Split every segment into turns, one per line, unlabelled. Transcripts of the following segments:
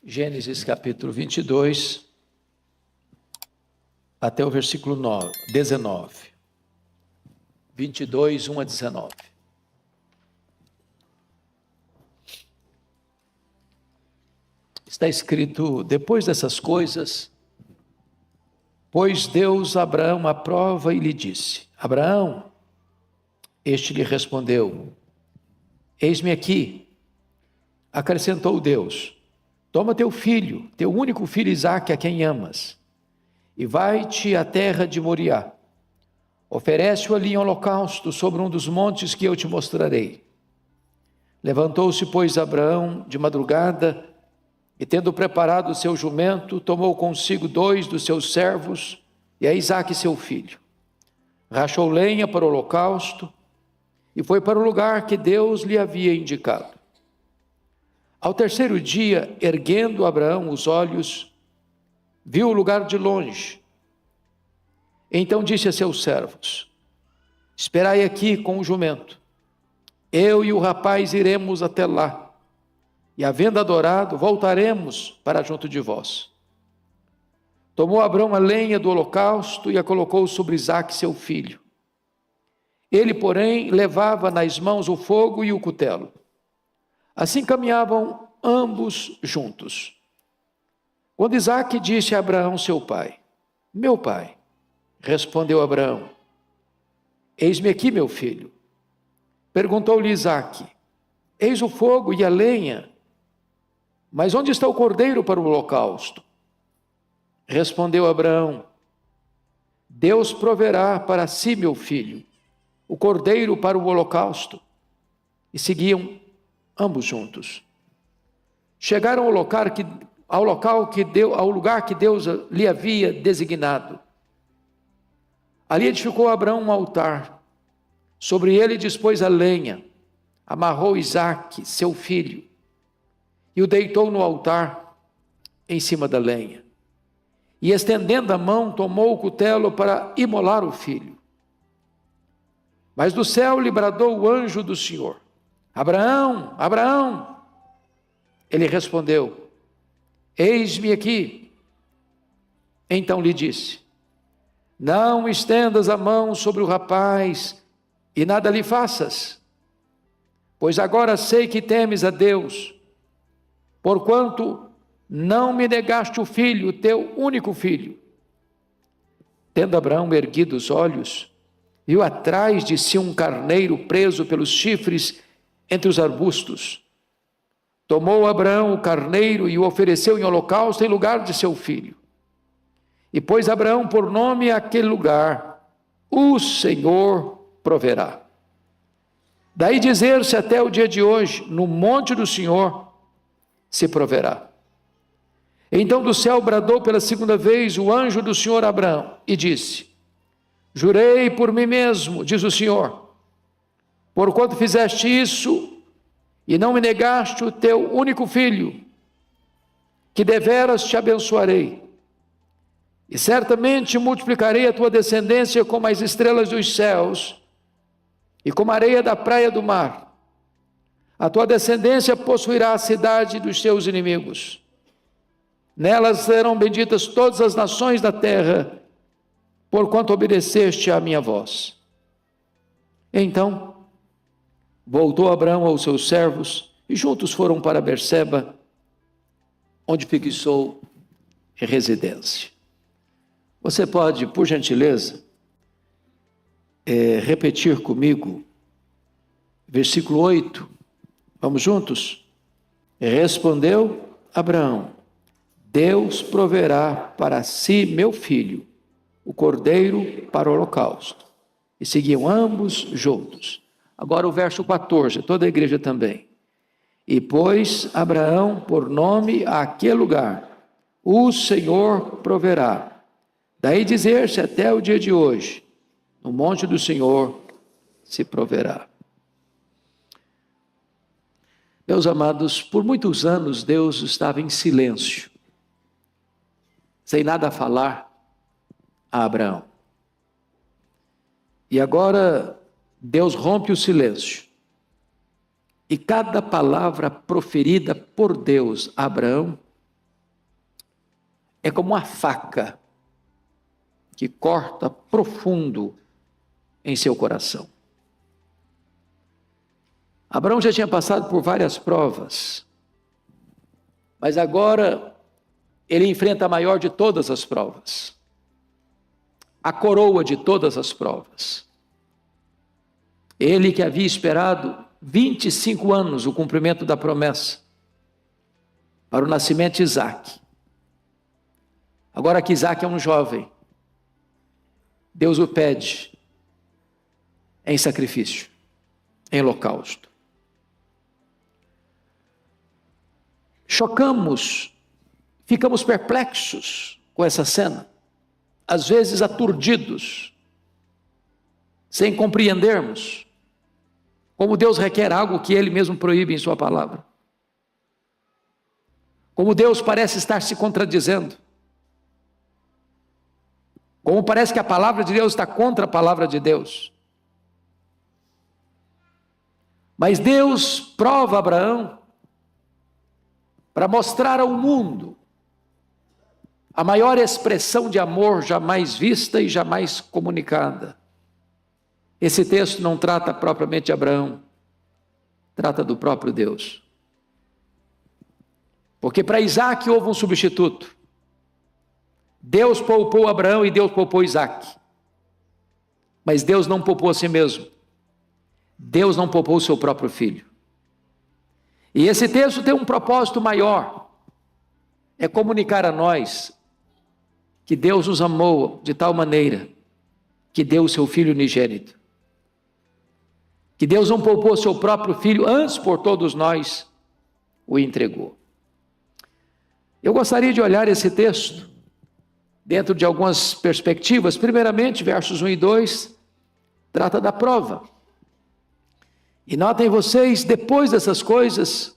Gênesis capítulo 22, até o versículo 19. 22, 1 a 19. Está escrito: depois dessas coisas, pôs Deus a Abraão à prova e lhe disse: Abraão. Este lhe respondeu: eis-me aqui. Acrescentou Deus: toma teu filho, teu único filho Isaque, a quem amas, e vai-te à terra de Moriá. Oferece-o ali em holocausto sobre um dos montes que eu te mostrarei. Levantou-se, pois, Abraão de madrugada, e tendo preparado o seu jumento, tomou consigo 2 dos seus servos e a Isaque seu filho. Rachou lenha para o holocausto e foi para o lugar que Deus lhe havia indicado. Ao terceiro dia, erguendo Abraão os olhos, viu o lugar de longe. Então disse a seus servos: esperai aqui com o jumento. Eu e o rapaz iremos até lá, e havendo adorado, voltaremos para junto de vós. Tomou Abraão a lenha do holocausto e a colocou sobre Isaque seu filho. Ele, porém, levava nas mãos o fogo e o cutelo. Assim caminhavam ambos juntos. Quando Isaque disse a Abraão, seu pai: meu pai. Respondeu Abraão: eis-me aqui, meu filho. Perguntou-lhe Isaque: eis o fogo e a lenha, mas onde está o cordeiro para o holocausto? Respondeu Abraão: Deus proverá para si, meu filho, o cordeiro para o holocausto. E seguiam ambos juntos. Chegaram ao lugar que Deus lhe havia designado. Ali edificou Abraão um altar. Sobre ele dispôs a lenha, amarrou Isaque, seu filho, e o deitou no altar em cima da lenha. E estendendo a mão, tomou o cutelo para imolar o filho. Mas do céu lhe bradou o anjo do Senhor: Abraão, Abraão. Ele respondeu: eis-me aqui. Então lhe disse: não estendas a mão sobre o rapaz e nada lhe faças, pois agora sei que temes a Deus, porquanto não me negaste o filho, teu único filho. Tendo Abraão erguido os olhos, viu atrás de si um carneiro preso pelos chifres entre os arbustos. Tomou Abraão o carneiro e o ofereceu em holocausto em lugar de seu filho. E pôs Abraão por nome àquele lugar: o Senhor proverá. Daí dizer-se até o dia de hoje: no monte do Senhor se proverá. Então do céu bradou pela segunda vez o anjo do Senhor a Abraão e disse: jurei por mim mesmo, diz o Senhor, porquanto fizeste isso e não me negaste o teu único filho, que deveras te abençoarei. E certamente multiplicarei a tua descendência como as estrelas dos céus e como a areia da praia do mar. A tua descendência possuirá a cidade dos seus inimigos. Nelas serão benditas todas as nações da terra, porquanto obedeceste à minha voz. Então voltou Abraão aos seus servos e juntos foram para Berseba, onde fixou residência. Você pode, por gentileza, repetir comigo, versículo 8, vamos juntos? Respondeu Abraão: Deus proverá para si, meu filho, o cordeiro para o holocausto. E seguiam ambos juntos. Agora o verso 14, toda a igreja também. E pôs Abraão por nome àquele lugar: o Senhor proverá. Daí dizer-se até o dia de hoje: no monte do Senhor se proverá. Meus amados, por muitos anos Deus estava em silêncio, sem nada a falar a Abraão. E agora Deus rompe o silêncio. E cada palavra proferida por Deus a Abraão é como uma faca que corta profundo em seu coração. Abraão já tinha passado por várias provas, mas agora ele enfrenta a maior de todas as provas, a coroa de todas as provas. Ele que havia esperado 25 anos o cumprimento da promessa para o nascimento de Isaque. Agora que Isaque é um jovem, Deus o pede em sacrifício, em holocausto. Chocamos, ficamos perplexos com essa cena, às vezes aturdidos, sem compreendermos como Deus requer algo que Ele mesmo proíbe em Sua palavra. Como Deus parece estar se contradizendo. Como parece que a palavra de Deus está contra a palavra de Deus. Mas Deus prova Abraão para mostrar ao mundo a maior expressão de amor jamais vista e jamais comunicada. Esse texto não trata propriamente de Abraão, trata do próprio Deus. Porque para Isaque houve um substituto. Deus poupou Abraão e Deus poupou Isaque. Mas Deus não poupou a si mesmo. Deus não poupou o seu próprio filho. E esse texto tem um propósito maior. É comunicar a nós que Deus nos amou de tal maneira que deu o seu filho unigênito. Que Deus não poupou o seu próprio filho, antes por todos nós o entregou. Eu gostaria de olhar esse texto dentro de algumas perspectivas. Primeiramente, versos 1 e 2, trata da prova. E notem vocês, depois dessas coisas,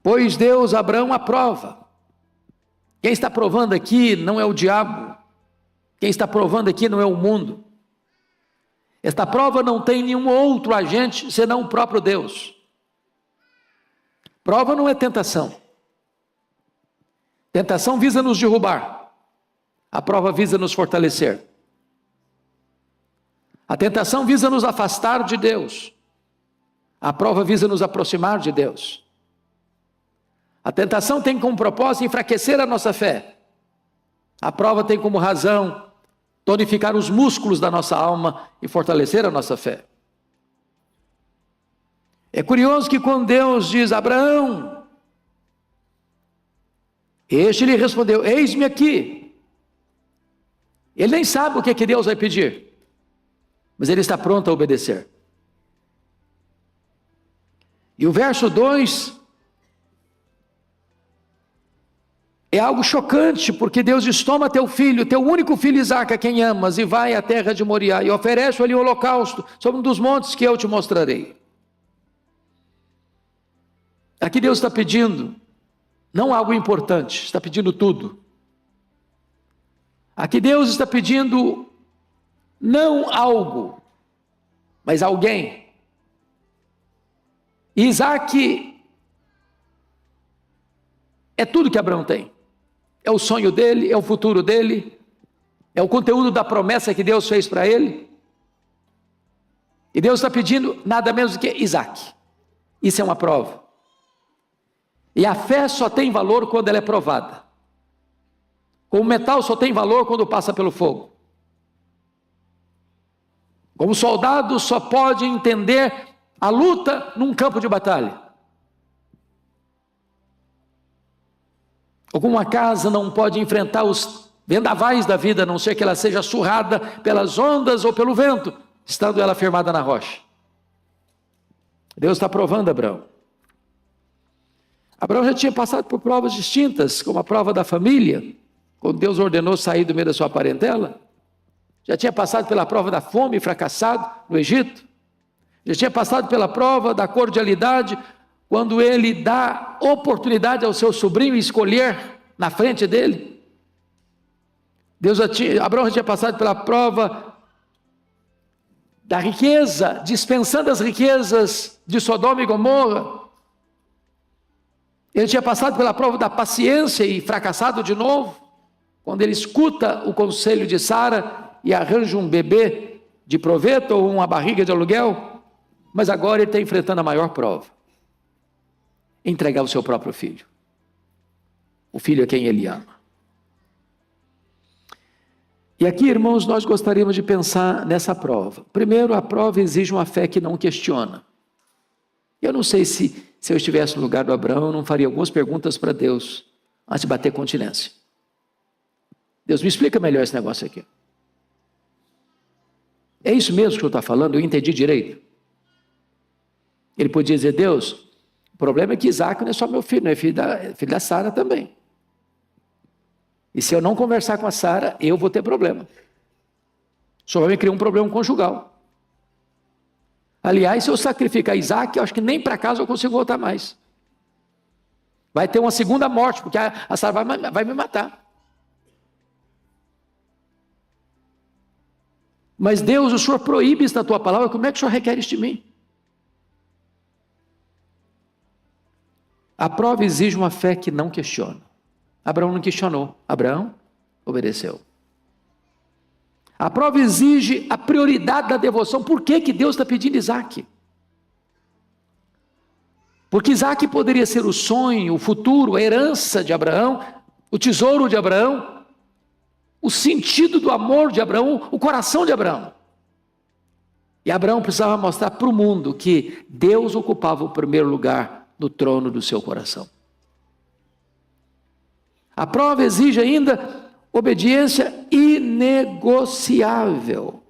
pois Deus Abraão aprova. Quem está provando aqui não é o diabo. Quem está provando aqui não é o mundo. Esta prova não tem nenhum outro agente senão o próprio Deus. Prova não é tentação. Tentação visa nos derrubar. A prova visa nos fortalecer. A tentação visa nos afastar de Deus. A prova visa nos aproximar de Deus. A tentação tem como propósito enfraquecer a nossa fé. A prova tem como razão tonificar os músculos da nossa alma e fortalecer a nossa fé. É curioso que quando Deus diz, Abraão, este lhe respondeu, eis-me aqui. Ele nem sabe o que Deus vai pedir, mas ele está pronto a obedecer. E o verso 2 é algo chocante, porque Deus diz, toma teu filho, teu único filho Isaque, a quem amas, e vai à terra de Moriá, e oferece ali o holocausto, sobre um dos montes que eu te mostrarei. Aqui Deus está pedindo, não algo importante, está pedindo tudo. Aqui Deus está pedindo, não algo, mas alguém. E Isaque é tudo que Abraão tem. É o sonho dele, é o futuro dele, é o conteúdo da promessa que Deus fez para ele. E Deus está pedindo nada menos do que Isaque. Isso é uma prova. E a fé só tem valor quando ela é provada. Como o metal só tem valor quando passa pelo fogo. Como soldado só pode entender a luta num campo de batalha. Ou como uma casa não pode enfrentar os vendavais da vida, a não ser que ela seja surrada pelas ondas ou pelo vento, estando ela firmada na rocha. Deus está provando Abraão. Abraão já tinha passado por provas distintas, como a prova da família, quando Deus ordenou sair do meio da sua parentela. Já tinha passado pela prova da fome, fracassado no Egito. Já tinha passado pela prova da cordialidade, quando ele dá oportunidade ao seu sobrinho escolher na frente dele. Abraão já tinha passado pela prova da riqueza, dispensando as riquezas de Sodoma e Gomorra. Ele tinha passado pela prova da paciência e fracassado de novo, quando ele escuta o conselho de Sara e arranja um bebê de proveito ou uma barriga de aluguel, mas agora ele está enfrentando a maior prova: entregar o seu próprio filho, o filho a quem ele ama. E aqui, irmãos, nós gostaríamos de pensar nessa prova. Primeiro, a prova exige uma fé que não questiona. Eu não sei se eu estivesse no lugar do Abraão, eu não faria algumas perguntas para Deus antes de bater continência. Deus, me explica melhor esse negócio aqui. É isso mesmo que o senhor está falando? Eu entendi direito? Ele podia dizer: Deus, o problema é que Isaac não é só meu filho, não é filho da Sara também. E se eu não conversar com a Sara, eu vou ter problema. O senhor vai me criar um problema conjugal. Aliás, se eu sacrificar Isaac, eu acho que nem para casa eu consigo voltar mais. Vai ter uma segunda morte, porque a Sara vai me matar. Mas Deus, o senhor proíbe isso na tua palavra, como é que o senhor requer isso de mim? A prova exige uma fé que não questiona. Abraão não questionou, Abraão obedeceu. A prova exige a prioridade da devoção. Por que Deus está pedindo Isaac? Porque Isaac poderia ser o sonho, o futuro, a herança de Abraão, o tesouro de Abraão, o sentido do amor de Abraão, o coração de Abraão. E Abraão precisava mostrar para o mundo que Deus ocupava o primeiro lugar no trono do seu coração. A prova exige ainda obediência inegociável.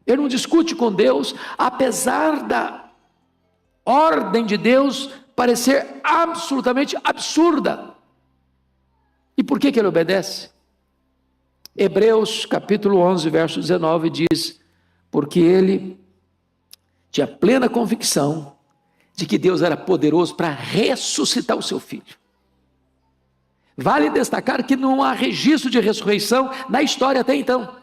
Ele não discute com Deus, apesar da ordem de Deus parecer absolutamente absurda. E por que ele obedece? Hebreus capítulo 11, verso 19 diz: porque ele tinha plena convicção de que Deus era poderoso para ressuscitar o seu filho. Vale destacar que não há registro de ressurreição na história até então.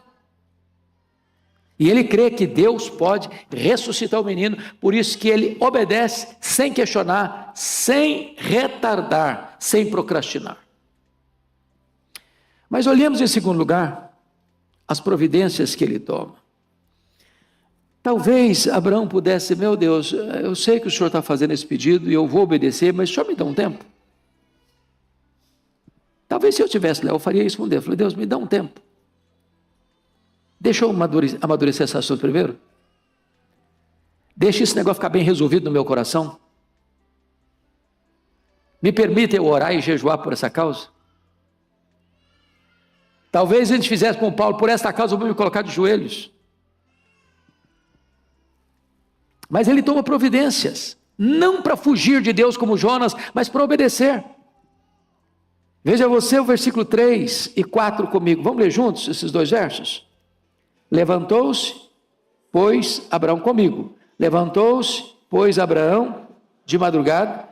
E ele crê que Deus pode ressuscitar o menino, por isso que ele obedece sem questionar, sem retardar, sem procrastinar. Mas olhemos em segundo lugar as providências que ele toma. Talvez Abraão pudesse: meu Deus, eu sei que o senhor está fazendo esse pedido e eu vou obedecer, mas o senhor me dá um tempo. Talvez se eu tivesse lá, eu faria isso com Deus. Eu falei: Deus, me dá um tempo. Deixa eu amadurecer esse assunto primeiro. Deixa esse negócio ficar bem resolvido no meu coração. Me permita eu orar e jejuar por essa causa. Talvez a gente fizesse com Paulo: por esta causa eu vou me colocar de joelhos. Mas ele toma providências, não para fugir de Deus como Jonas, mas para obedecer. Veja você o versículo 3 e 4 comigo. Vamos ler juntos esses dois versos? Levantou-se, pois, Abraão comigo. Levantou-se, pois, Abraão, de madrugada,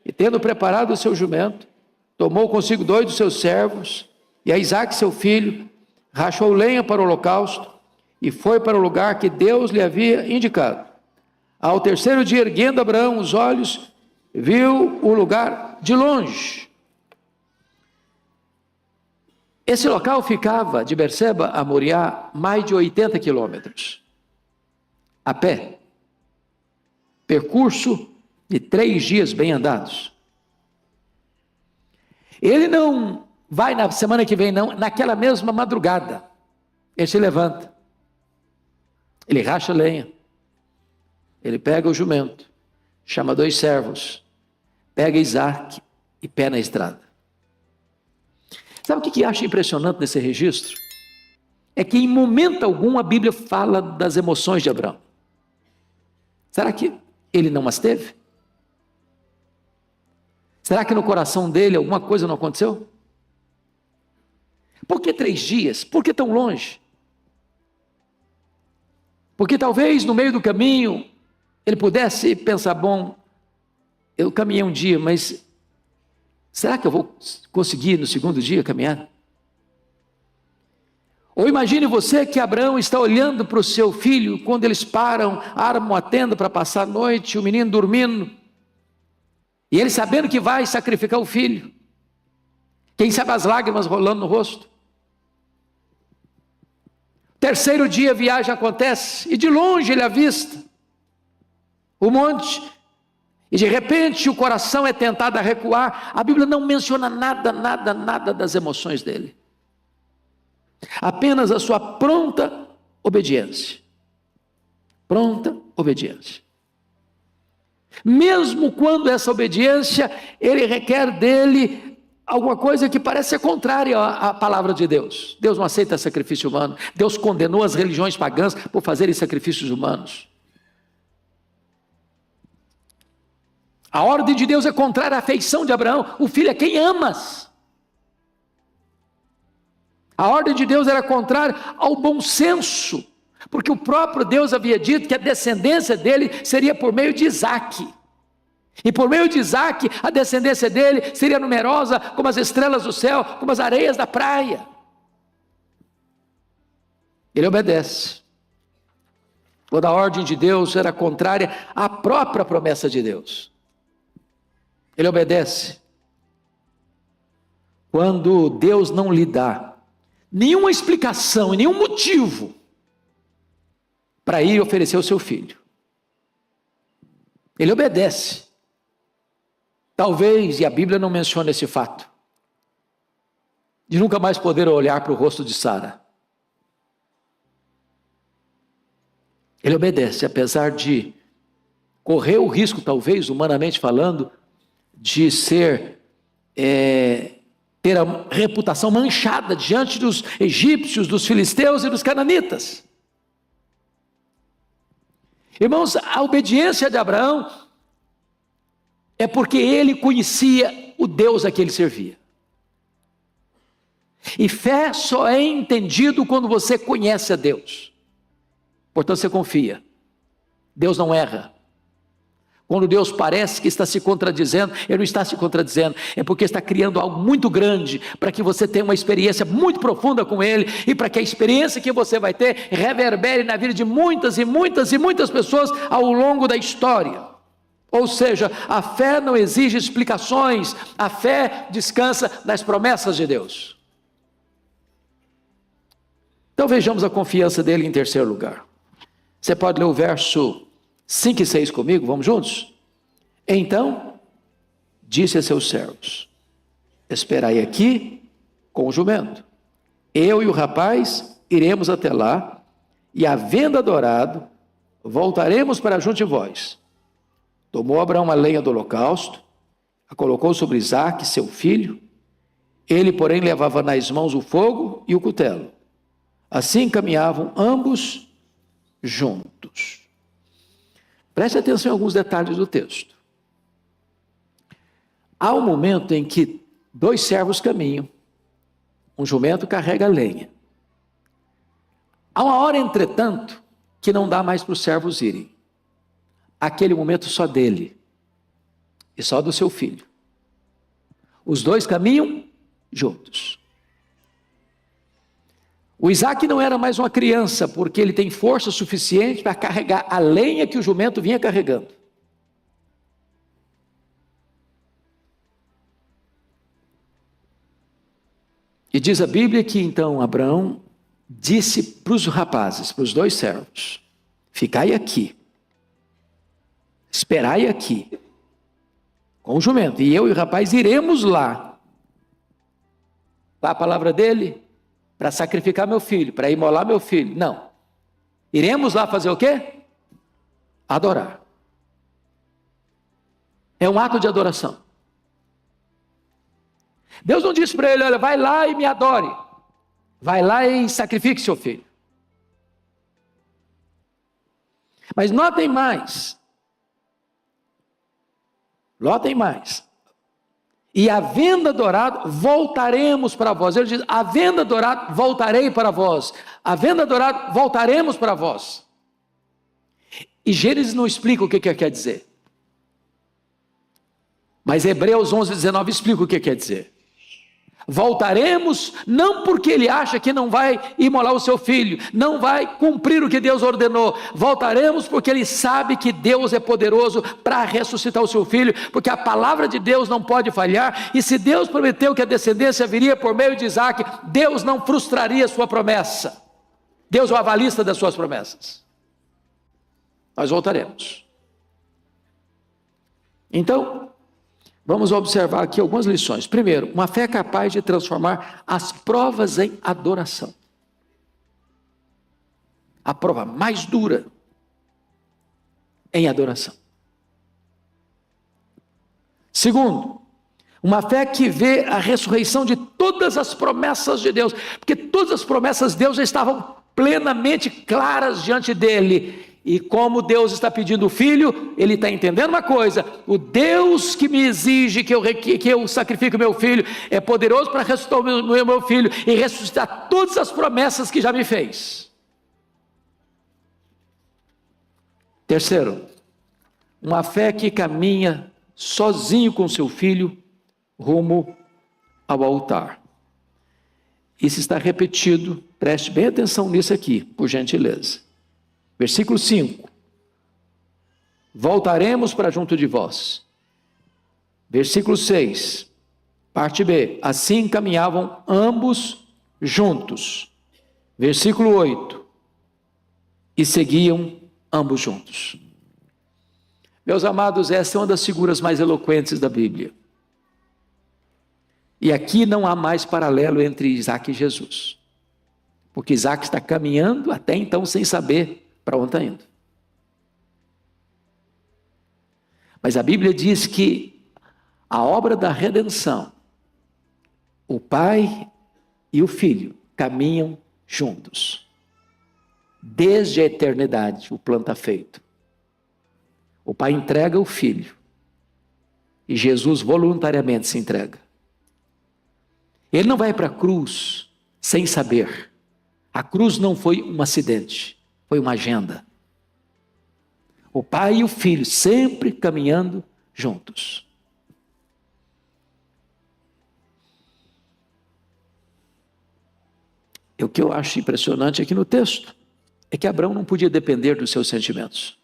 e tendo preparado o seu jumento, tomou consigo 2 dos seus servos, e a Isaque seu filho, rachou lenha para o holocausto, e foi para o lugar que Deus lhe havia indicado. Ao terceiro dia, erguendo Abraão os olhos, viu o lugar de longe. Esse local ficava de Berseba a Moriá mais de 80 quilômetros, a pé, percurso de 3 dias bem andados. Ele não vai na semana que vem, não, naquela mesma madrugada, ele se levanta, ele racha lenha, ele pega o jumento, chama 2 servos, pega Isaac e pé na estrada. Sabe o que eu acho impressionante nesse registro? É que em momento algum a Bíblia fala das emoções de Abraão. Será que ele não as teve? Será que no coração dele alguma coisa não aconteceu? Por que 3 dias? Por que tão longe? Porque talvez no meio do caminho ele pudesse pensar: bom, eu caminhei um dia, mas será que eu vou conseguir no segundo dia caminhar? Ou imagine você que Abraão está olhando para o seu filho, quando eles param, armam a tenda para passar a noite, o menino dormindo, E ele sabendo que vai sacrificar o filho. Quem sabe as lágrimas rolando no rosto. Terceiro dia a viagem acontece, e de longe ele avista o monte, e de repente o coração é tentado a recuar. A Bíblia não menciona nada das emoções dele. Apenas a sua pronta obediência. Pronta obediência. Mesmo quando essa obediência, ele requer dele alguma coisa que parece ser contrária à palavra de Deus. Deus não aceita sacrifício humano. Deus condenou as religiões pagãs por fazerem sacrifícios humanos. A ordem de Deus é contrária à afeição de Abraão. O filho é quem amas. A ordem de Deus era contrária ao bom senso, porque o próprio Deus havia dito que a descendência dele seria por meio de Isaque. E por meio de Isaque, a descendência dele seria numerosa como as estrelas do céu, como as areias da praia. Ele obedece. Quando a ordem de Deus era contrária à própria promessa de Deus. Ele obedece. Quando Deus não lhe dá nenhuma explicação e nenhum motivo para ir oferecer o seu filho, ele obedece. Talvez, e a Bíblia não menciona esse fato, de nunca mais poder olhar para o rosto de Sara. Ele obedece, apesar de correr o risco, talvez, humanamente falando, de ter a reputação manchada diante dos egípcios, dos filisteus e dos cananitas. Irmãos, a obediência de Abraão é porque ele conhecia o Deus a que ele servia. E fé só é entendido quando você conhece a Deus. Portanto, você confia. Deus não erra. Quando Deus parece que está se contradizendo, Ele não está se contradizendo, é porque está criando algo muito grande, para que você tenha uma experiência muito profunda com Ele, e para que a experiência que você vai ter, reverbere na vida de muitas pessoas ao longo da história. Ou seja, a fé não exige explicações, a fé descansa nas promessas de Deus. Então vejamos a confiança dele em terceiro lugar. Você pode ler o verso 5 e 6 comigo, vamos juntos? Então, disse a seus servos: esperai aqui com o jumento. Eu e o rapaz iremos até lá, e havendo adorado, voltaremos para junto de vós. Tomou Abraão a lenha do holocausto, a colocou sobre Isaque, seu filho. Ele, porém, levava nas mãos o fogo e o cutelo. Assim caminhavam ambos juntos. Preste atenção em alguns detalhes do texto. Há um momento em que dois servos caminham, um jumento carrega a lenha. Há uma hora, entretanto, que não dá mais para os servos irem. Aquele momento só dele e só do seu filho. Os dois caminham juntos. O Isaque não era mais uma criança, porque ele tem força suficiente para carregar a lenha que o jumento vinha carregando. E diz a Bíblia que então Abraão disse para os rapazes, para os dois servos: ficai aqui, esperai aqui, com o jumento, e eu e o rapaz iremos lá. Qual a palavra dele? Para sacrificar meu filho, para imolar meu filho. Não. Iremos lá fazer o quê? Adorar. É um ato de adoração. Deus não disse para ele: olha, vai lá e me adore. Vai lá e sacrifique seu filho. Mas notem mais. Notem mais. E havendo adorado, voltaremos para vós. Ele diz: havendo adorado, voltarei para vós. Havendo adorado, voltaremos para vós. E Gênesis não explica o que quer dizer. Mas Hebreus 11:19 explica o que quer dizer. Voltaremos não porque ele acha que não vai imolar o seu filho, não vai cumprir o que Deus ordenou. Voltaremos porque ele sabe que Deus é poderoso para ressuscitar o seu filho, porque a palavra de Deus não pode falhar, e se Deus prometeu que a descendência viria por meio de Isaac, Deus não frustraria a sua promessa. Deus é o avalista das suas promessas. Nós voltaremos. Então, vamos observar aqui algumas lições. Primeiro, uma fé capaz de transformar as provas em adoração. A prova mais dura em adoração. Segundo, uma fé que vê a ressurreição de todas as promessas de Deus, porque todas as promessas de Deus já estavam plenamente claras diante dele. E como Deus está pedindo o filho, ele está entendendo uma coisa: o Deus que me exige que eu sacrifique o meu filho, é poderoso para ressuscitar o meu filho e ressuscitar todas as promessas que já me fez. Terceiro, uma fé que caminha sozinho com seu filho rumo ao altar. Isso está repetido, preste bem atenção nisso aqui, por gentileza. Versículo 5, voltaremos para junto de vós. Versículo 6, parte B, assim caminhavam ambos juntos. Versículo 8, e seguiam ambos juntos. Meus amados, essa é uma das figuras mais eloquentes da Bíblia. E aqui não há mais paralelo entre Isaac e Jesus, porque Isaac está caminhando até então sem saber para onde está indo. Mas a Bíblia diz que a obra da redenção, o pai e o filho caminham juntos. Desde a eternidade o plano está feito. O pai entrega o filho e Jesus voluntariamente se entrega. Ele não vai para a cruz sem saber. A cruz não foi um acidente, foi uma agenda. O pai e o filho sempre caminhando juntos. E o que eu acho impressionante aqui no texto é que Abraão não podia depender dos seus sentimentos.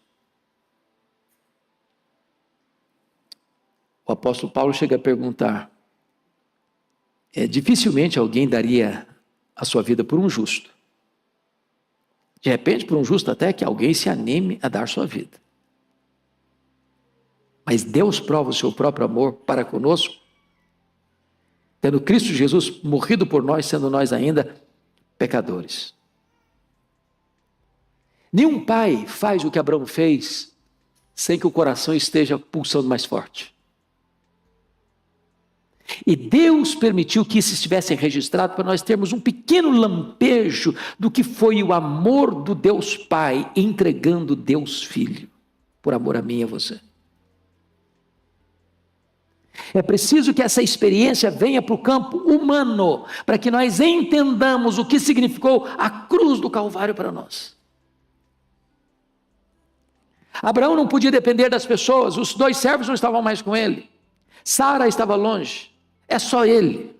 O apóstolo Paulo chega a perguntar: dificilmente alguém daria a sua vida por um justo. De repente, por um justo até que alguém se anime a dar sua vida. Mas Deus prova o seu próprio amor para conosco, tendo Cristo Jesus morrido por nós, sendo nós ainda pecadores. Nenhum pai faz o que Abraão fez sem que o coração esteja pulsando mais forte. E Deus permitiu que isso estivesse registrado para nós termos um pequeno lampejo do que foi o amor do Deus Pai entregando Deus Filho, por amor a mim e a você. É preciso que essa experiência venha para o campo humano, para que nós entendamos o que significou a cruz do Calvário para nós. Abraão não podia depender das pessoas, os 2 servos não estavam mais com ele, Sara estava longe, é só ele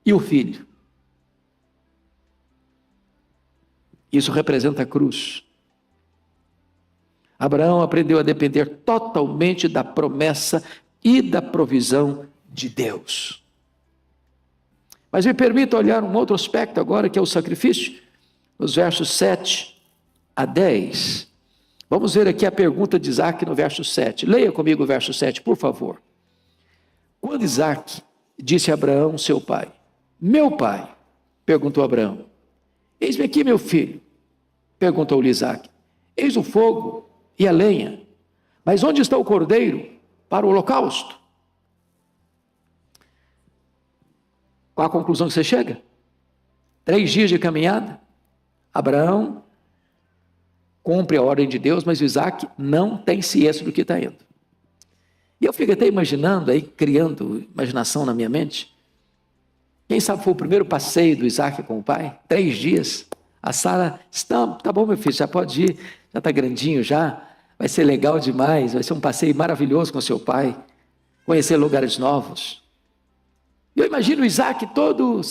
e o filho. Isso representa a cruz. Abraão aprendeu a depender totalmente da promessa e da provisão de Deus. Mas me permita olhar um outro aspecto agora, que é o sacrifício, nos versos 7 a 10. Vamos ver aqui a pergunta de Isaac no verso 7. Leia comigo o verso 7, por favor. Quando Isaac disse a Abraão, seu pai: meu pai, perguntou Abraão. Eis-me aqui, meu filho, perguntou-lhe Isaac. Eis o fogo e a lenha, mas onde está o cordeiro para o holocausto? Qual a conclusão que você chega? 3 dias de caminhada, Abraão cumpre a ordem de Deus, mas Isaac não tem ciência do que está indo. E eu fico até imaginando, aí, criando imaginação na minha mente, quem sabe foi o primeiro passeio do Isaac com o pai, 3 dias, a Sara disse: tá bom, meu filho, já pode ir, já está grandinho já, vai ser legal demais, vai ser um passeio maravilhoso com seu pai, conhecer lugares novos. Eu imagino o Isaac todo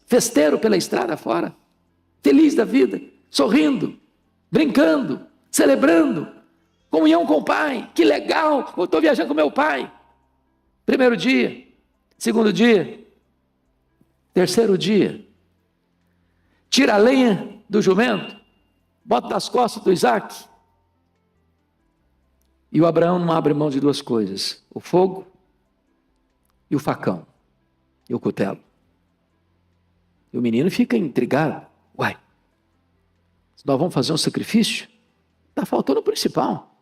festeiro pela estrada fora, feliz da vida, sorrindo, brincando, celebrando, comunhão com o pai. Que legal, eu estou viajando com meu pai. Primeiro dia, segundo dia, terceiro dia, tira a lenha do jumento, bota nas costas do Isaac. E o Abraão não abre mão de duas coisas: o fogo e o facão, e o cutelo. E o menino fica intrigado. Uai, nós vamos fazer um sacrifício? Está faltando o principal.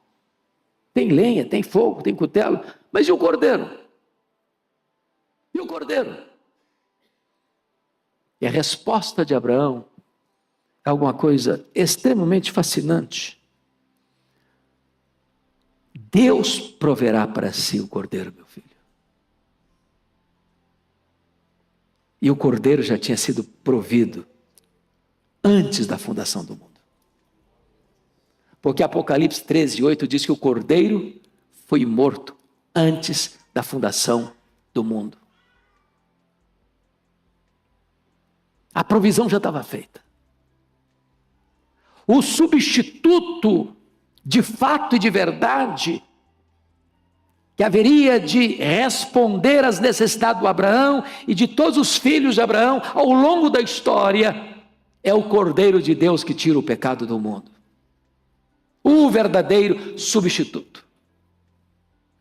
Tem lenha, tem fogo, tem cutelo, mas e o cordeiro? E o cordeiro? E a resposta de Abraão é alguma coisa extremamente fascinante. Deus proverá para si o cordeiro, meu filho. E o cordeiro já tinha sido provido antes da fundação do mundo. Porque Apocalipse 13:8 diz que o cordeiro foi morto antes da fundação do mundo. A provisão já estava feita. O substituto de fato e de verdade, que haveria de responder às necessidades do Abraão e de todos os filhos de Abraão ao longo da história, é o Cordeiro de Deus que tira o pecado do mundo. O verdadeiro substituto.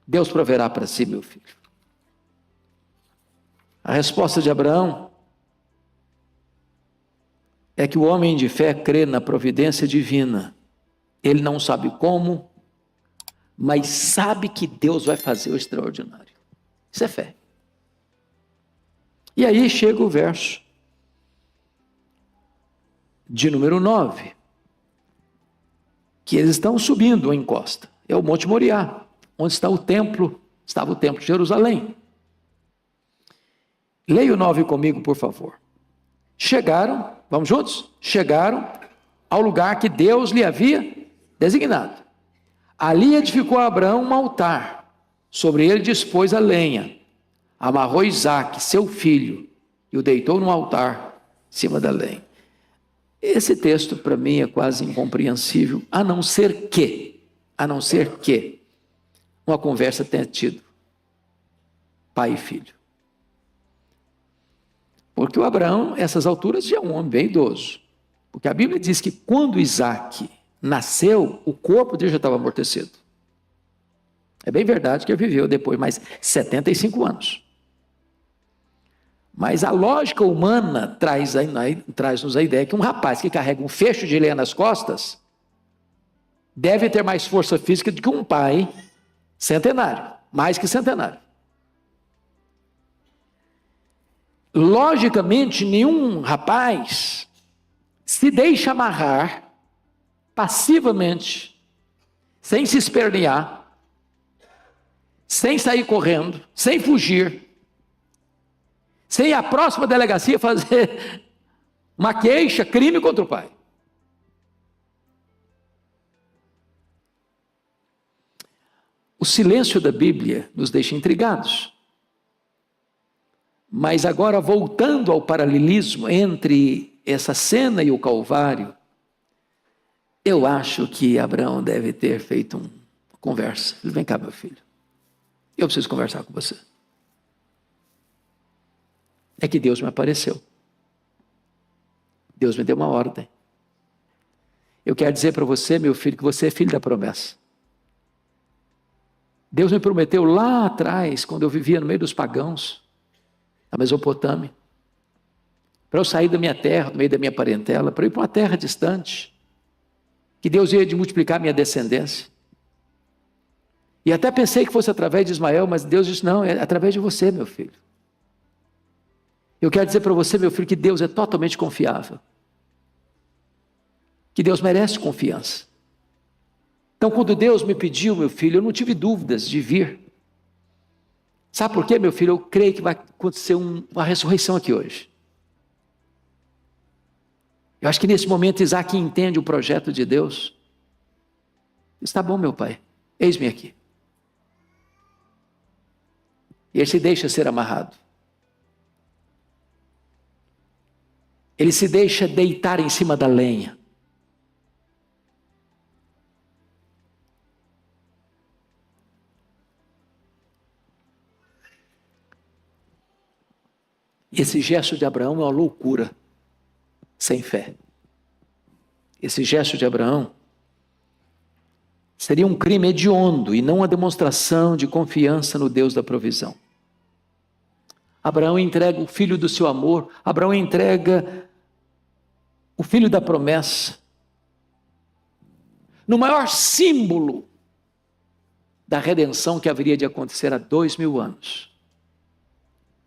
Deus proverá para si, meu filho. A resposta de Abraão é que o homem de fé crê na providência divina. Ele não sabe como, mas sabe que Deus vai fazer o extraordinário. Isso é fé. E aí chega o verso de número 9, que eles estão subindo a encosta. É o Monte Moriá, onde está o templo, estava o templo de Jerusalém. Leia o 9 comigo, por favor. Chegaram, vamos juntos? Chegaram ao lugar que Deus lhe havia designado. Ali edificou Abraão um altar, sobre ele dispôs a lenha, amarrou Isaque, seu filho, e o deitou no altar, em cima da lenha. Esse texto para mim é quase incompreensível, a não ser que uma conversa tenha tido pai e filho. Porque o Abraão, essas alturas, já é um homem bem idoso. Porque a Bíblia diz que quando Isaque nasceu, o corpo dele já estava amortecido. É bem verdade que ele viveu depois mais 75 anos. Mas a lógica humana traz-nos a ideia que um rapaz que carrega um feixe de lenha nas costas deve ter mais força física do que um pai centenário, mais que centenário. Logicamente, nenhum rapaz se deixa amarrar passivamente, sem se espernear, sem sair correndo, sem fugir, sem ir à próxima delegacia fazer uma queixa, crime contra o pai. O silêncio da Bíblia nos deixa intrigados. Mas agora, voltando ao paralelismo entre essa cena e o Calvário, eu acho que Abraão deve ter feito uma conversa. Vem cá, meu filho, eu preciso conversar com você. É que Deus me apareceu. Deus me deu uma ordem. Eu quero dizer para você, meu filho, que você é filho da promessa. Deus me prometeu lá atrás, quando eu vivia no meio dos pagãos, na Mesopotâmia, para eu sair da minha terra, do meio da minha parentela, para ir para uma terra distante, que Deus ia de multiplicar minha descendência. E até pensei que fosse através de Ismael, mas Deus disse, não, é através de você, meu filho. Eu quero dizer para você, meu filho, que Deus é totalmente confiável. Que Deus merece confiança. Então, quando Deus me pediu, meu filho, eu não tive dúvidas de vir. Sabe por quê, meu filho? Eu creio que vai acontecer uma ressurreição aqui hoje. Eu acho que nesse momento Isaac entende o projeto de Deus. Está bom, meu pai, eis-me aqui. E ele se deixa ser amarrado. Ele se deixa deitar em cima da lenha. Esse gesto de Abraão é uma loucura sem fé. Esse gesto de Abraão seria um crime hediondo e não uma demonstração de confiança no Deus da provisão. Abraão entrega o filho do seu amor, Abraão entrega o filho da promessa, no maior símbolo da redenção que haveria de acontecer há 2000 anos,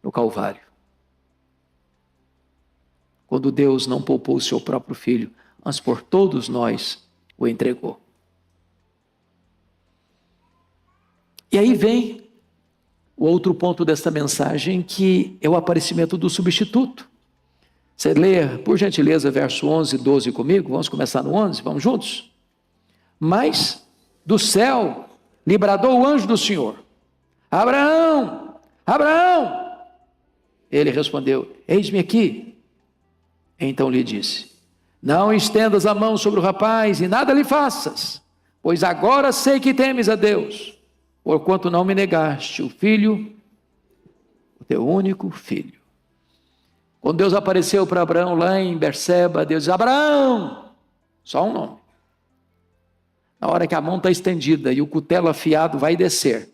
no Calvário. Quando Deus não poupou o seu próprio filho, mas por todos nós o entregou. E aí vem o outro ponto desta mensagem, que é o aparecimento do substituto. Você lê, por gentileza, verso 11 e 12 comigo? Vamos começar no 11, vamos juntos? Mas do céu lhe bradou o anjo do Senhor: Abraão, Abraão! Ele respondeu: eis-me aqui. Então lhe disse: não estendas a mão sobre o rapaz e nada lhe faças, pois agora sei que temes a Deus, porquanto não me negaste o filho, o teu único filho. Quando Deus apareceu para Abraão lá em Berseba, Deus diz: Abraão, só um nome. Na hora que a mão está estendida e o cutelo afiado vai descer,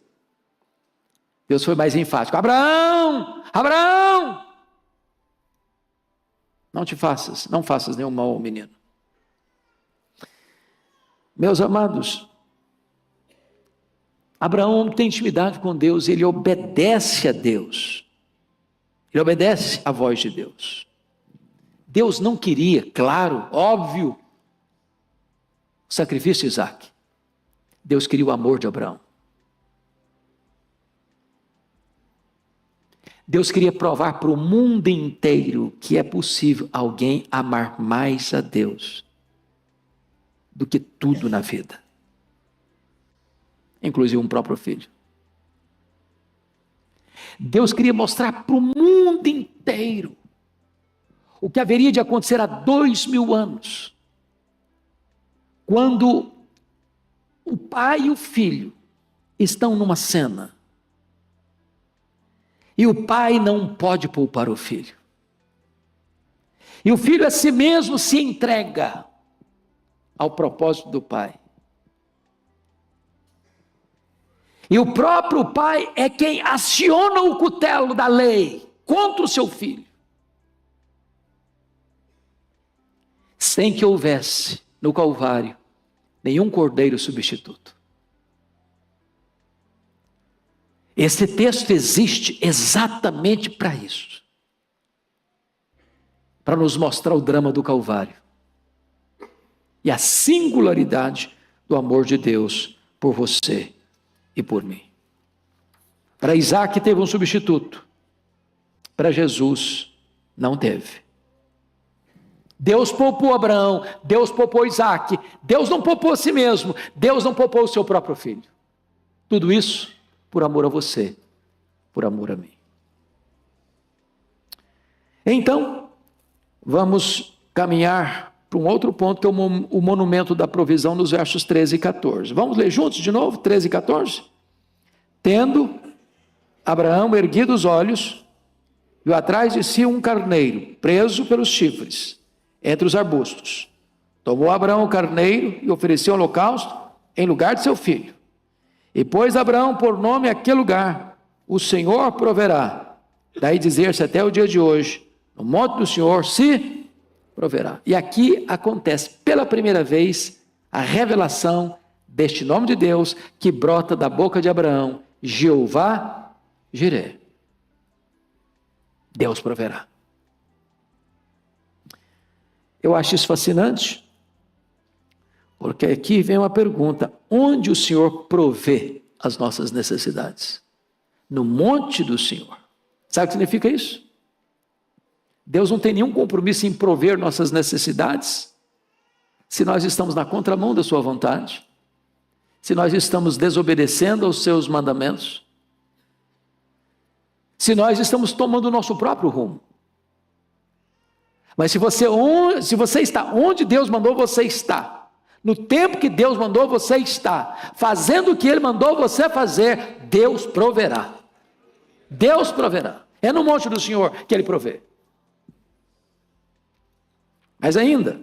Deus foi mais enfático: Abraão, Abraão! Não faças nenhum mal ao menino. Meus amados, Abraão tem intimidade com Deus, ele obedece a Deus. Ele obedece à voz de Deus. Deus não queria, claro, óbvio, o sacrifício de Isaac. Deus queria o amor de Abraão. Deus queria provar para o mundo inteiro que é possível alguém amar mais a Deus do que tudo na vida, inclusive um próprio filho. Deus queria mostrar para o mundo inteiro o que haveria de acontecer há 2000 anos, quando o pai e o filho estão numa cena, e o pai não pode poupar o filho. E o filho a si mesmo se entrega ao propósito do pai. E o próprio pai é quem aciona o cutelo da lei contra o seu filho, sem que houvesse no Calvário nenhum cordeiro substituto. Esse texto existe exatamente para isso, para nos mostrar o drama do Calvário e a singularidade do amor de Deus por você e por mim. Para Isaac teve um substituto, para Jesus não teve. Deus poupou Abraão, Deus poupou Isaac, Deus não poupou a si mesmo, Deus não poupou o seu próprio filho. Tudo isso por amor a você, por amor a mim. Então, vamos caminhar para um outro ponto, que é o monumento da provisão, nos versos 13 e 14. Vamos ler juntos de novo, 13 e 14? Tendo Abraão erguido os olhos, viu atrás de si um carneiro, preso pelos chifres, entre os arbustos. Tomou Abraão o carneiro e ofereceu holocausto em lugar de seu filho. E pôs Abraão por nome aquele lugar: o Senhor proverá. Daí dizer-se até o dia de hoje: no monte do Senhor se proverá. E aqui acontece pela primeira vez a revelação deste nome de Deus, que brota da boca de Abraão: Jeová Jiré. Deus proverá. Eu acho isso fascinante, porque aqui vem uma pergunta: onde o Senhor provê as nossas necessidades? No monte do Senhor. Sabe o que significa isso? Deus não tem nenhum compromisso em prover nossas necessidades se nós estamos na contramão da sua vontade, se nós estamos desobedecendo aos seus mandamentos, se nós estamos tomando o nosso próprio rumo. Mas se você está onde Deus mandou você estar, no tempo que Deus mandou você estar, fazendo o que Ele mandou você fazer, Deus proverá. Deus proverá. É no monte do Senhor que Ele provê. Mas ainda,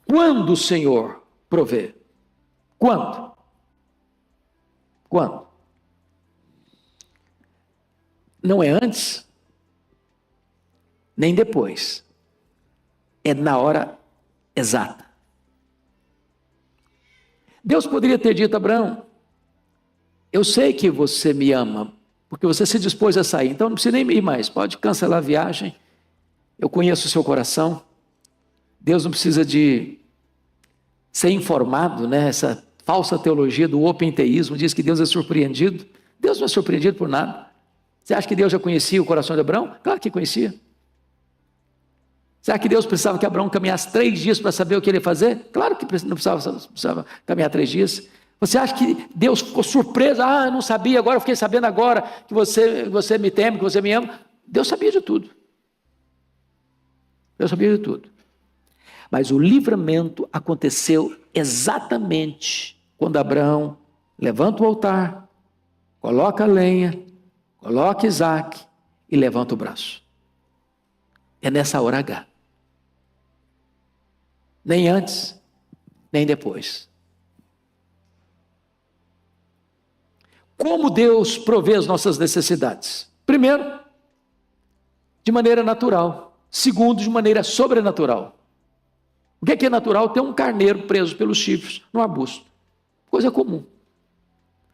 quando o Senhor provê? Quando? Quando? Não é antes, nem depois. É na hora exata. Deus poderia ter dito a Abraão: eu sei que você me ama, porque você se dispôs a sair, então não precisa nem ir mais, pode cancelar a viagem, eu conheço o seu coração. Deus não precisa de ser informado, né? Essa falsa teologia do openteísmo diz que Deus é surpreendido. Deus não é surpreendido por nada. Você acha que Deus já conhecia o coração de Abraão? Claro que conhecia. Será que Deus precisava que Abraão caminhasse 3 dias para saber o que ele ia fazer? Claro que não precisava caminhar 3 dias. Você acha que Deus ficou surpreso? Eu não sabia, agora eu fiquei sabendo agora que você me teme, que você me ama. Deus sabia de tudo. Deus sabia de tudo. Mas o livramento aconteceu exatamente quando Abraão levanta o altar, coloca a lenha, coloca Isaac e levanta o braço. É nessa hora H. Nem antes, nem depois. Como Deus provê as nossas necessidades? Primeiro, de maneira natural. Segundo, de maneira sobrenatural. O que é natural? Ter um carneiro preso pelos chifres no arbusto. Coisa comum.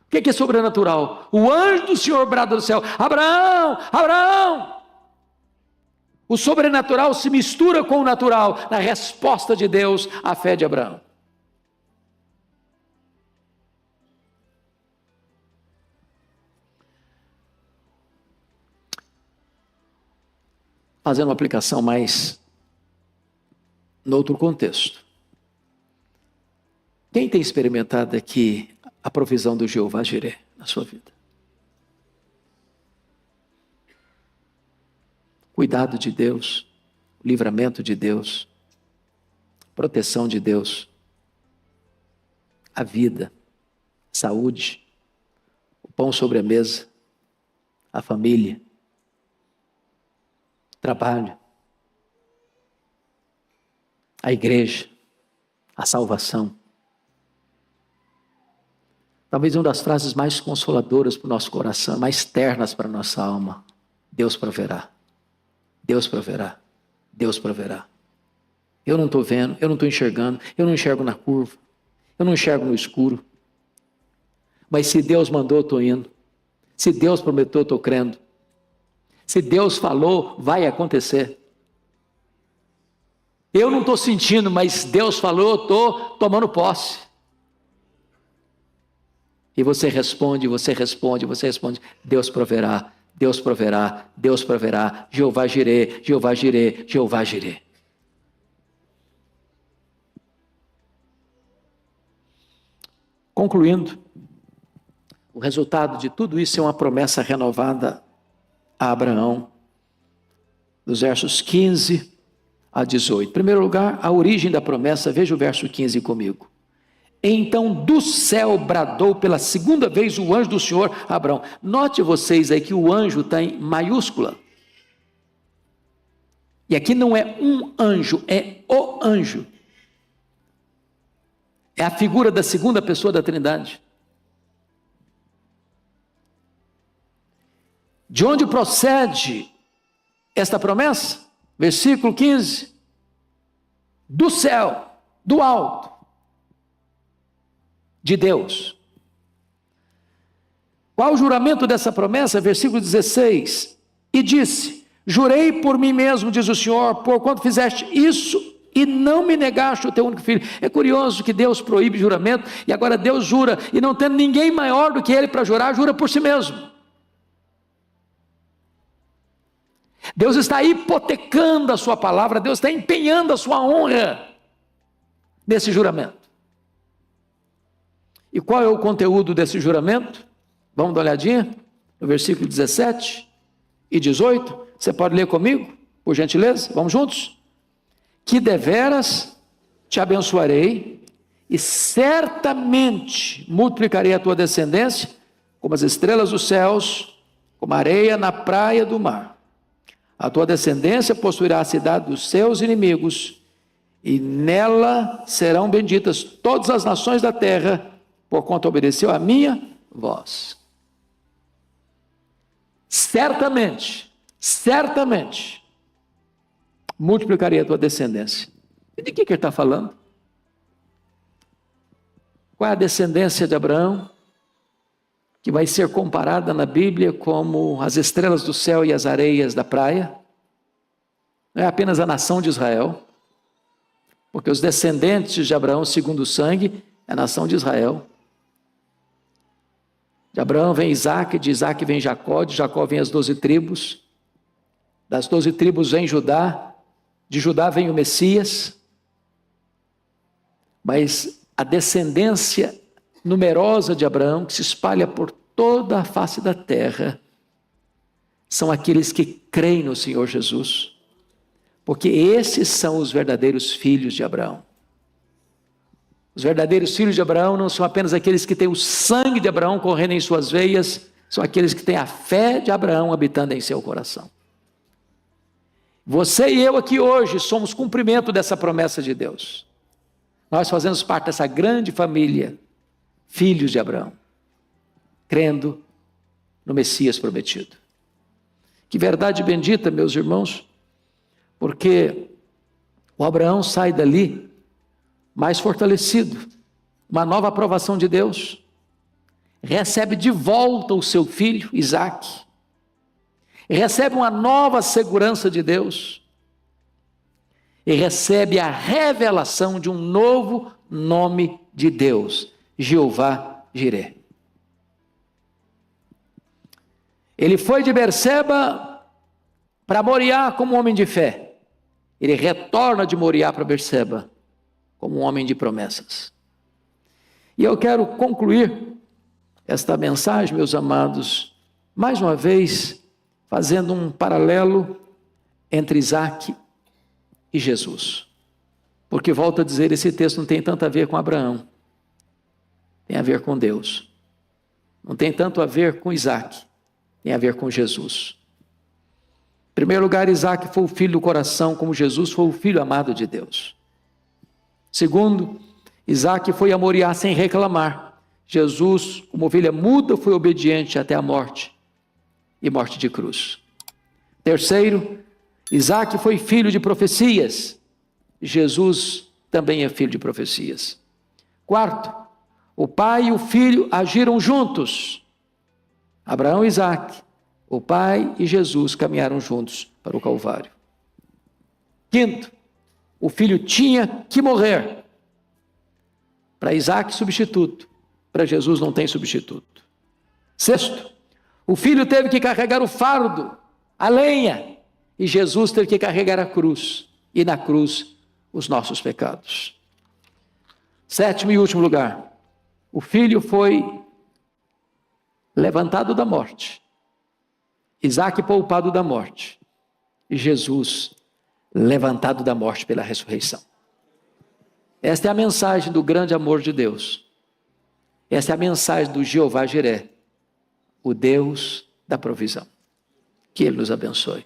O que é sobrenatural? O anjo do Senhor brada do céu: Abraão, Abraão! O sobrenatural se mistura com o natural na resposta de Deus à fé de Abraão. Fazendo uma aplicação mais no outro contexto. Quem tem experimentado aqui a provisão do Jeová Jireh na sua vida? Cuidado de Deus, livramento de Deus, proteção de Deus, a vida, saúde, o pão sobre a mesa, a família, trabalho, a igreja, a salvação. Talvez uma das frases mais consoladoras para o nosso coração, mais ternas para a nossa alma: Deus proverá. Deus proverá. Deus proverá. Eu não estou vendo, eu não estou enxergando, eu não enxergo na curva, eu não enxergo no escuro. Mas se Deus mandou, eu estou indo. Se Deus prometeu, eu estou crendo. Se Deus falou, vai acontecer. Eu não estou sentindo, mas Deus falou, eu estou tomando posse. E você responde, você responde, você responde: Deus proverá, Deus proverá, Deus proverá, Jeová Jireh, Jeová Jireh, Jeová Jireh. Concluindo, o resultado de tudo isso é uma promessa renovada a Abraão, dos versos 15 a 18. Em primeiro lugar, a origem da promessa, veja o verso 15 comigo. Então do céu bradou pela segunda vez o anjo do Senhor a Abraão. Note vocês aí que o anjo está em maiúscula. E aqui não é um anjo, é o anjo. É a figura da segunda pessoa da Trindade. De onde procede esta promessa? Versículo 15. Do céu, do alto, de Deus. Qual o juramento dessa promessa? Versículo 16. E disse: jurei por mim mesmo, diz o Senhor, porquanto fizeste isso e não me negaste o teu único filho. É curioso que Deus proíbe juramento, e agora Deus jura, e não tendo ninguém maior do que Ele para jurar, jura por si mesmo. Deus está hipotecando a sua palavra, Deus está empenhando a sua honra nesse juramento. E qual é o conteúdo desse juramento? Vamos dar uma olhadinha no versículo 17 e 18. Você pode ler comigo, Por gentileza, vamos juntos? Que deveras te abençoarei e certamente multiplicarei a tua descendência como as estrelas dos céus, como a areia na praia do mar. A tua descendência possuirá a cidade dos seus inimigos, e nela serão benditas todas as nações da terra, porquanto obedeceu a minha voz. Certamente, multiplicarei a tua descendência. E de que ele está falando? Qual é a descendência de Abraão? Que vai ser comparada na Bíblia como as estrelas do céu e as areias da praia. Não é apenas a nação de Israel, porque os descendentes de Abraão, segundo o sangue, é a nação de Israel. De Abraão vem Isaac, de Isaac vem Jacó, de Jacó vem as 12 tribos, das 12 tribos vem Judá, de Judá vem o Messias, mas a descendência numerosa de Abraão, que se espalha por toda a face da terra, são aqueles que creem no Senhor Jesus, porque esses são os verdadeiros filhos de Abraão. Os verdadeiros filhos de Abraão não são apenas aqueles que têm o sangue de Abraão correndo em suas veias, são aqueles que têm a fé de Abraão habitando em seu coração. Você e eu aqui hoje somos cumprimento dessa promessa de Deus. Nós fazemos parte dessa grande família, filhos de Abraão, crendo no Messias prometido. Que verdade bendita, meus irmãos, porque o Abraão sai dali mais fortalecido, uma nova aprovação de Deus, recebe de volta o seu filho, Isaque, recebe uma nova segurança de Deus, e recebe a revelação de um novo nome de Deus, Jeová Jiré. Ele foi de Berseba para Moriá como um homem de fé. Ele retorna de Moriá para Berseba como um homem de promessas. E eu quero concluir esta mensagem, meus amados, mais uma vez, fazendo um paralelo entre Isaque e Jesus. Porque, volto a dizer, esse texto não tem tanto a ver com Abraão, tem a ver com Deus. Não tem tanto a ver com Isaque, tem a ver com Jesus. Em primeiro lugar, Isaque foi o filho do coração, como Jesus foi o filho amado de Deus. Segundo, Isaque foi a Moriá sem reclamar. Jesus, como ovelha muda, foi obediente até a morte, e morte de cruz. Terceiro, Isaque foi filho de profecias. Jesus também é filho de profecias. Quarto, o pai e o filho agiram juntos. Abraão e Isaque, o pai e Jesus caminharam juntos para o Calvário. Quinto, o filho tinha que morrer. Para Isaque, substituto. Para Jesus não tem substituto. Sexto, o filho teve que carregar o fardo, a lenha, e Jesus teve que carregar a cruz, e na cruz os nossos pecados. Sétimo e último lugar, o filho foi levantado da morte, Isaque poupado da morte, e Jesus levantado da morte pela ressurreição. Esta é a mensagem do grande amor de Deus. Esta é a mensagem do Jeová Jiré, o Deus da provisão. Que Ele nos abençoe.